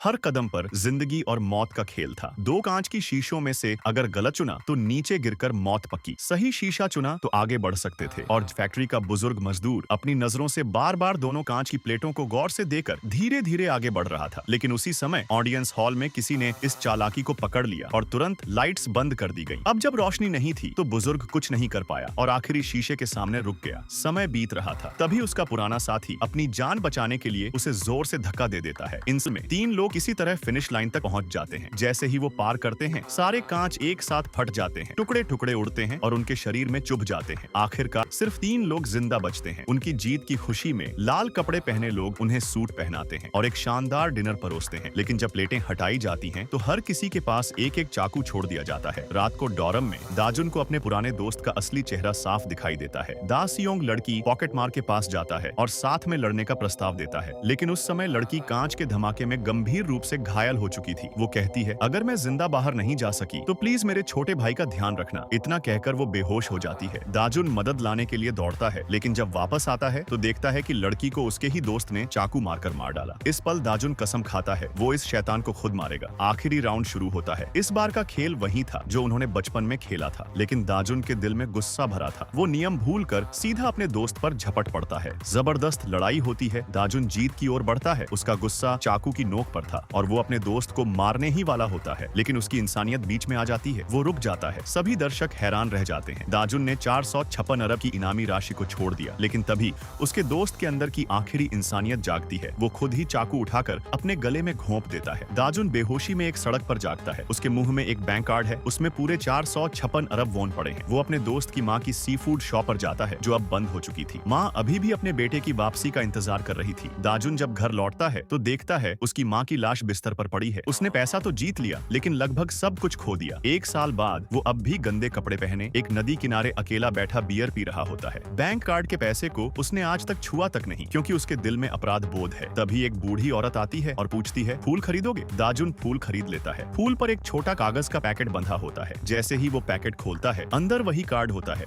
हर कदम पर जिंदगी और मौत का खेल था। दो कांच की शीशों में से अगर गलत चुना तो नीचे गिरकर मौत पक्की। सही शीशा चुना तो आगे बढ़ सकते थे। और फैक्ट्री का बुजुर्ग मजदूर अपनी नजरों से बार बार दोनों कांच की प्लेटों को गौर से देकर धीरे धीरे आगे बढ़ रहा था। लेकिन उसी समय ऑडियंस हॉल में किसी ने इस चालाकी को पकड़ लिया और तुरंत लाइट्स बंद कर दी गई। अब जब रोशनी नहीं थी तो बुजुर्ग कुछ नहीं कर पाया और आखिरी शीशे के सामने रुक गया। समय बीत रहा था। तभी उसका पुराना साथी अपनी जान बचाने के लिए उसे जोर से धक्का दे देता है। इनमें तीन लोग किसी तरह फिनिश लाइन तक पहुंच जाते हैं। जैसे ही वो पार करते हैं, सारे कांच एक साथ फट जाते हैं, टुकड़े टुकड़े उड़ते हैं और उनके शरीर में चुभ जाते हैं। आखिरकार सिर्फ तीन लोग जिंदा बचते हैं। उनकी जीत की खुशी में लाल कपड़े पहने लोग उन्हें सूट पहनाते हैं और एक शानदार डिनर परोसते हैं। लेकिन जब प्लेटें हटाई जाती हैं, तो हर किसी के पास एक एक चाकू छोड़ दिया जाता है। रात को डॉरम में दाजुन को अपने पुराने दोस्त का असली चेहरा साफ दिखाई देता है। दा सियोंग लड़की पॉकेट मार के पास जाता है और साथ में लड़ने का प्रस्ताव देता है। लेकिन उस समय लड़की कांच के धमाके में गंभीर रूप से घायल हो चुकी थी। वो कहती है, अगर मैं जिंदा बाहर नहीं जा सकी तो प्लीज मेरे छोटे भाई का ध्यान रखना। इतना कहकर वो बेहोश हो जाती है। दाजुन मदद लाने के लिए दौड़ता है, लेकिन जब वापस आता है तो देखता है कि लड़की को उसके ही दोस्त ने चाकू मारकर मार डाला। इस पल दाजुन कसम खाता है वो इस शैतान को खुद मारेगा। आखिरी राउंड शुरू होता है। इस बार का खेल वही था जो उन्होंने बचपन में खेला था, लेकिन दाजुन के दिल में गुस्सा भरा था। वो नियम भूलकर सीधा अपने दोस्त पर झपट पड़ता है। जबरदस्त लड़ाई होती है। दाजुन जीत की ओर बढ़ता है। उसका गुस्सा चाकू की नोक पर था और वो अपने दोस्त को मारने ही वाला होता है, लेकिन उसकी इंसानियत बीच में आ जाती है। वो रुक जाता है। सभी दर्शक हैरान रह जाते हैं। दाजुन ने 456 अरब की इनामी राशि को छोड़ दिया, लेकिन तभी उसके दोस्त के अंदर की आखिरी इंसानियत जागती है। वो खुद ही चाकू उठाकर अपने गले में घोंप देता है। दाजुन बेहोशी में एक सड़क पर जागता है। उसके मुंह में एक बैंक कार्ड है, उसमें पूरे 456 अरब वोन पड़े हैं। वो अपने दोस्त की माँ की सी फूड शॉप पर जाता है, जो अब बंद हो चुकी थी। माँ अभी भी अपने बेटे की वापसी का इंतजार कर रही थी। दाजुन जब घर लौटता है तो देखता है उसकी माँ की लाश बिस्तर पर पड़ी है। उसने पैसा तो जीत लिया, लेकिन लगभग सब कुछ खो दिया। एक साल बाद वो अब भी गंदे कपड़े पहने एक नदी किनारे अकेला बैठा बियर पी रहा होता है। बैंक कार्ड के पैसे को उसने आज तक छुआ तक नहीं, क्योंकि उसके दिल में अपराध बोध है। तभी एक बूढ़ी औरत आती है और पूछती है, फूल खरीदोगे? दाजुन फूल खरीद लेता है। फूल पर एक छोटा कागज का पैकेट बंधा होता है। जैसे ही वो पैकेट खोलता है, अंदर वही कार्ड होता है